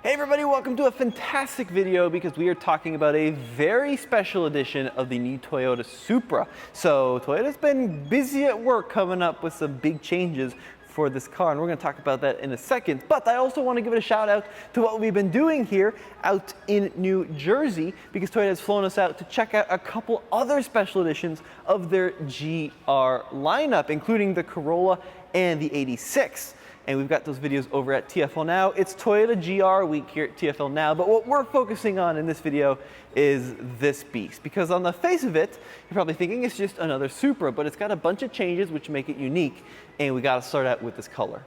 Hey everybody, welcome to a fantastic video because we are talking about a very special edition of the new Toyota Supra. So Toyota's been busy at work coming up with some big changes for this car, and we're going to talk about that in a second. But I also want to give it a shout out to what we've been doing here out in New Jersey, because Toyota has flown us out to check out a couple other special editions of their GR lineup, including the Corolla and the 86. And we've got those videos over at TFLnow. It's Toyota GR week here at TFLnow, but what we're focusing on in this video is this beast. Because on the face of it, you're probably thinking it's just another Supra, but it's got a bunch of changes which make it unique, and we gotta start out with this color.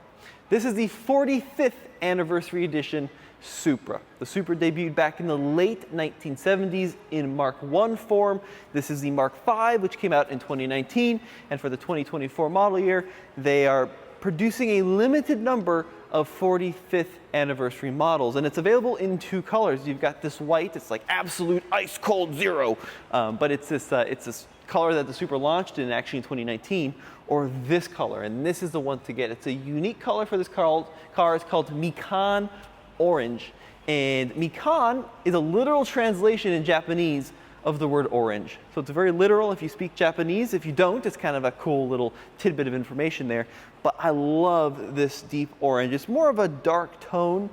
This is the 45th anniversary edition Supra. The Supra debuted back in the late 1970s in Mark I form. This is the Mark V, which came out in 2019, and for the 2024 model year, they are producing a limited number of 45th anniversary models, and it's available in two colors. You've got this white, it's like absolute ice cold zero, but it's this color that the Supra launched in actually in 2019, or this color, and this is the one to get. It's a unique color for this car. It's called Mikan Orange, and Mikan is a literal translation in Japanese of the word orange. So it's very literal if you speak Japanese. If you don't, it's kind of a cool little tidbit of information there. But I love this deep orange. It's more of a dark tone,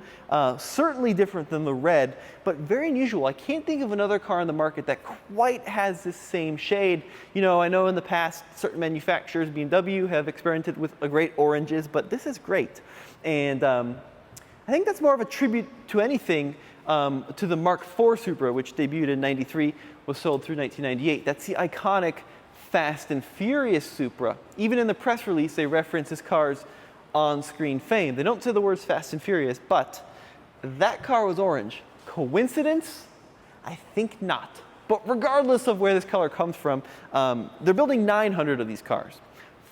certainly different than the red, but very unusual. I can't think of another car on the market that quite has this same shade. You know, I know in the past certain manufacturers, BMW, have experimented with great oranges, but this is great. And I think that's more of a tribute to anything, to the Mark IV Supra, which debuted in '93, was sold through 1998. That's the iconic Fast and Furious Supra. Even in the press release, they reference this car's on-screen fame. They don't say the words Fast and Furious, but that car was orange. Coincidence? I think not. But regardless of where this color comes from, they're building 900 of these cars.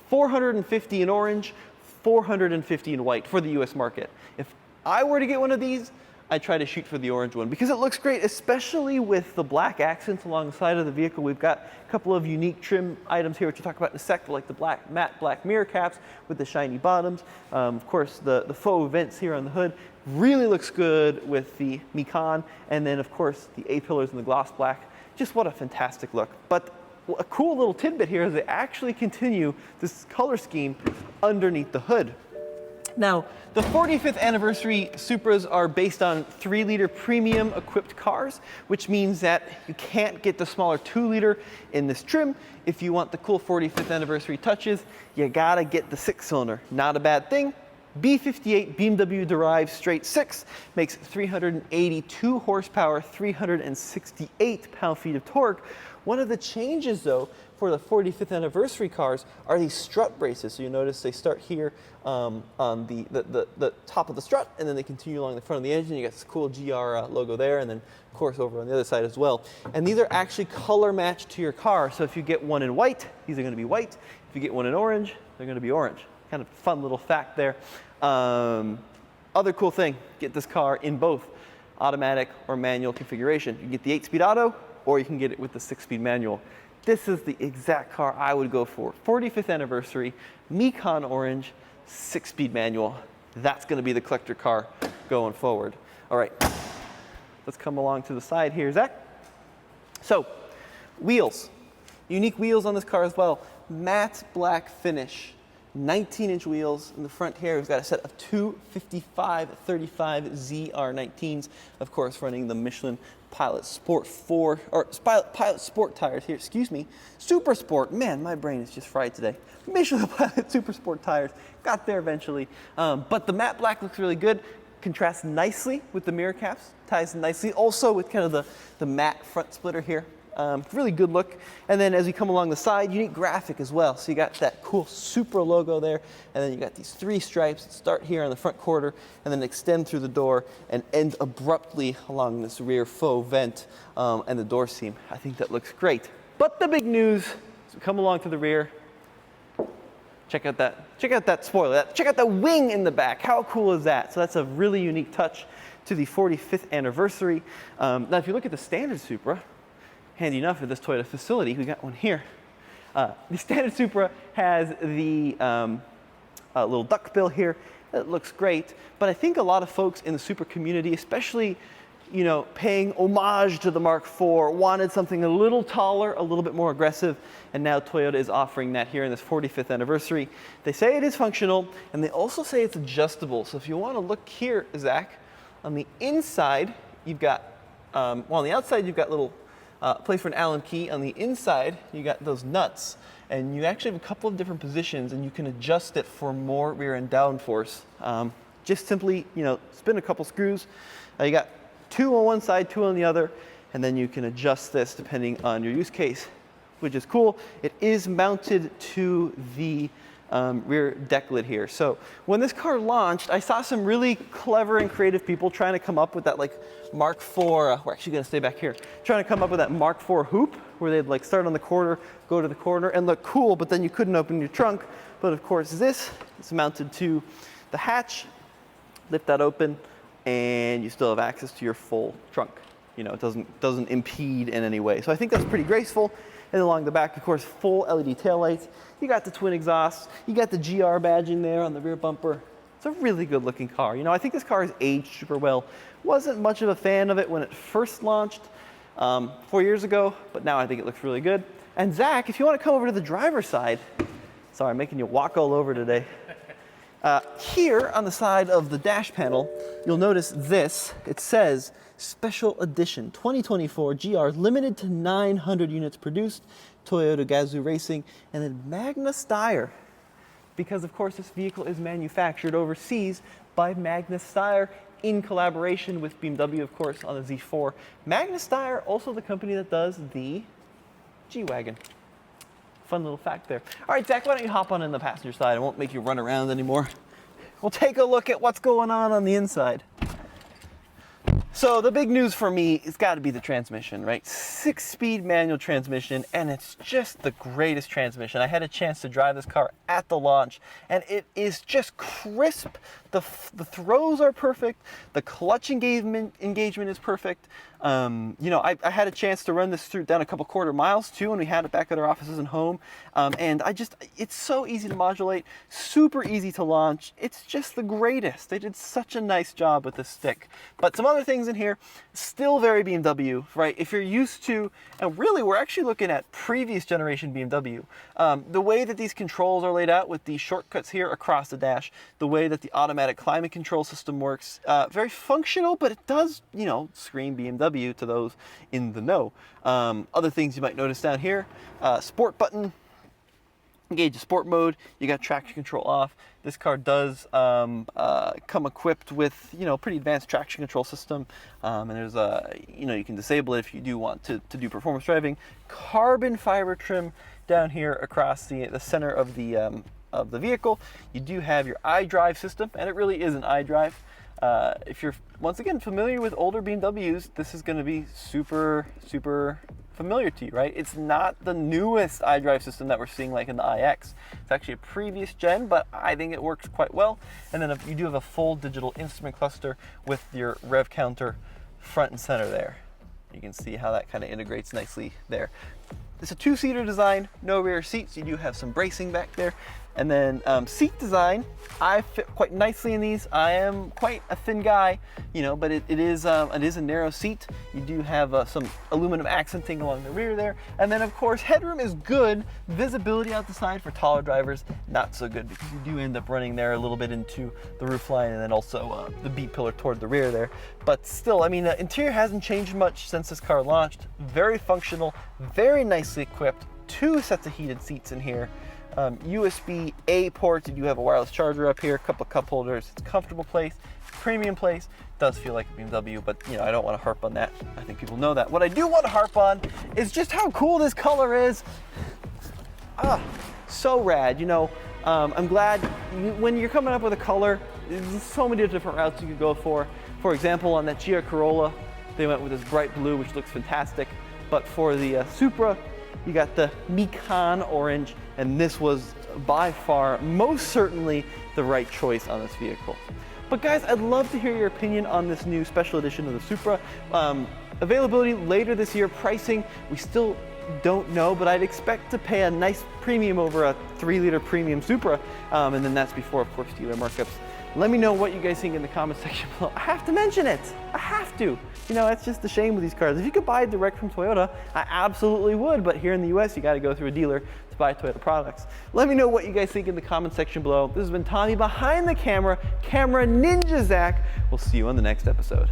450 in orange, 450 in white for the US market. If I were to get one of these, I'd try to shoot for the orange one because it looks great, especially with the black accents along the side of the vehicle. We've got a couple of unique trim items here, which we'll talk about in a sec, like the matte black mirror caps with the shiny bottoms. Of course, the faux vents here on the hood really looks good with the Mikan, and then of course the A-pillars in the gloss black. Just what a fantastic look. But a cool little tidbit here is they actually continue this color scheme underneath the hood. Now, the 45th anniversary Supras are based on 3-liter premium equipped cars, which means that you can't get the smaller 2-liter in this trim. If you want the cool 45th anniversary touches, you gotta get the 6-cylinder. Not a bad thing. B58 BMW derived straight 6 makes 382 horsepower, 368 pound-feet of torque. One of the changes, though, for the 45th anniversary cars are these strut braces. So you notice they start here on the top of the strut, and then they continue along the front of the engine. You got this cool GR logo there, and then of course over on the other side as well. And these are actually color matched to your car. So if you get one in white, these are going to be white. If you get one in orange, they're going to be orange. Kind of fun little fact there. Other cool thing, get this car in both automatic or manual configuration. You can get the 8-speed auto, or you can get it with the 6-speed manual. This is the exact car I would go for. 45th anniversary, Mikan Orange, 6-speed manual. That's gonna be the collector car going forward. All right, let's come along to the side here, Zach. So, wheels. Unique wheels on this car as well. Matte black finish. 19-inch wheels in the front here. We've got a set of two 55/35 ZR19s, of course, running the Michelin Pilot Sport 4, or Pilot Sport tires here, excuse me. Super Sport, man, my brain is just fried today. Michelin Pilot Super Sport tires, got there eventually. But the matte black looks really good, contrasts nicely with the mirror caps, ties nicely, also with kind of the matte front splitter here. Really good look. And then as we come along the side, unique graphic as well. So you got that cool Supra logo there, and then you got these 3 stripes that start here on the front quarter and then extend through the door and end abruptly along this rear faux vent and the door seam. I think that looks great. But the big news, as we come along to the rear, check out that spoiler, check out the wing in the back. How cool is that? So that's a really unique touch to the 45th anniversary. Now if you look at the standard Supra, handy enough at this Toyota facility, we got one here. The standard Supra has the little duckbill here, It looks great, but I think a lot of folks in the Supra community, especially paying homage to the Mark IV, wanted something a little taller, a little bit more aggressive, and now Toyota is offering that here in this 45th anniversary. They say it is functional, and they also say it's adjustable. So if you want to look here, Zach, on the inside, you've got, on the outside, you've got little place for an Allen key. On the inside, you got those nuts, and you actually have a couple of different positions, and you can adjust it for more rear and downforce. Just simply, spin a couple screws. You got 2 on one side, 2 on the other, and then you can adjust this depending on your use case, which is cool. It is mounted to the rear deck lid here. So when this car launched, I saw some really clever and creative people trying to come up with that Mark IV, we're actually gonna stay back here, trying to come up with that Mark IV hoop where they'd start on the quarter, go to the corner and look cool, but then you couldn't open your trunk. But of course this is mounted to the hatch, lift that open, and you still have access to your full trunk. It doesn't impede in any way. So I think that's pretty graceful. And along the back, of course, full LED taillights. You got the twin exhausts. You got the GR badging there on the rear bumper. It's a really good looking car. I think this car has aged super well. Wasn't much of a fan of it when it first launched 4 years ago, but now I think it looks really good. And Zach, if you want to come over to the driver's side, sorry, I'm making you walk all over today. Here on the side of the dash panel, you'll notice this. It says Special Edition 2024 GR, limited to 900 units produced, Toyota Gazoo Racing, and then Magna Steyr. Because of course this vehicle is manufactured overseas by Magna Steyr in collaboration with BMW, of course, on the Z4. Magna Steyr, also the company that does the G-Wagon. Fun little fact there. All right, Zach, why don't you hop on in the passenger side? I won't make you run around anymore. We'll take a look at what's going on the inside. So the big news for me has got to be the transmission, right? 6-speed manual transmission, and it's just the greatest transmission. I had a chance to drive this car at the launch, and it is just crisp. The throws are perfect. The clutch engagement is perfect. I had a chance to run this down a couple quarter miles too when we had it back at our offices and home. And it's so easy to modulate, super easy to launch. It's just the greatest. They did such a nice job with this stick. But some other things in here, still very BMW, right? If you're used to, and really we're actually looking at previous generation BMW, the way that these controls are laid out with the shortcuts here across the dash, the way that the automatic climate control system works, very functional, but it does, scream BMW to those in the know. Other things you might notice down here, sport button, engage the sport mode, you got traction control off. This car does come equipped with, pretty advanced traction control system. And there's you can disable it if you do want to do performance driving. Carbon fiber trim down here across the center of the vehicle. You do have your iDrive system, and it really is an iDrive. If you're, once again, familiar with older BMWs, this is going to be super, super familiar to you, right? It's not the newest iDrive system that we're seeing like in the iX. It's actually a previous gen, but I think it works quite well. And then you do have a full digital instrument cluster with your rev counter front and center there. You can see how that kind of integrates nicely there. It's a 2-seater design, no rear seats. You do have some bracing back there. And then seat design, I fit quite nicely in these. I am quite a thin guy, but it is a narrow seat. You do have some aluminum accenting along the rear there. And then of course, headroom is good. Visibility out the side for taller drivers, not so good because you do end up running there a little bit into the roof line and then also the B pillar toward the rear there. But still, the interior hasn't changed much since this car launched. Very functional, very nicely equipped. 2 sets of heated seats in here. USB-A ports, you do have a wireless charger up here, a couple of cup holders. It's a comfortable place, premium place. Does feel like a BMW, but I don't want to harp on that. I think people know that. What I do want to harp on is just how cool this color is. So rad. I'm glad when you're coming up with a color, there's so many different routes you could go for. For example, on that GR Corolla, they went with this bright blue, which looks fantastic. But for the Supra, you got the Mikan orange, and this was by far, most certainly, the right choice on this vehicle. But guys, I'd love to hear your opinion on this new special edition of the Supra. Availability later this year, pricing, we still don't know, but I'd expect to pay a nice premium over a 3-liter premium Supra, and then that's before, of course, dealer markups. Let me know what you guys think in the comment section below. I have to mention it. I have to. You know, that's just the shame with these cars. If you could buy it direct from Toyota, I absolutely would. But here in the US, you got to go through a dealer to buy Toyota products. Let me know what you guys think in the comment section below. This has been Tommy behind the camera, Camera Ninja Zach. We'll see you on the next episode.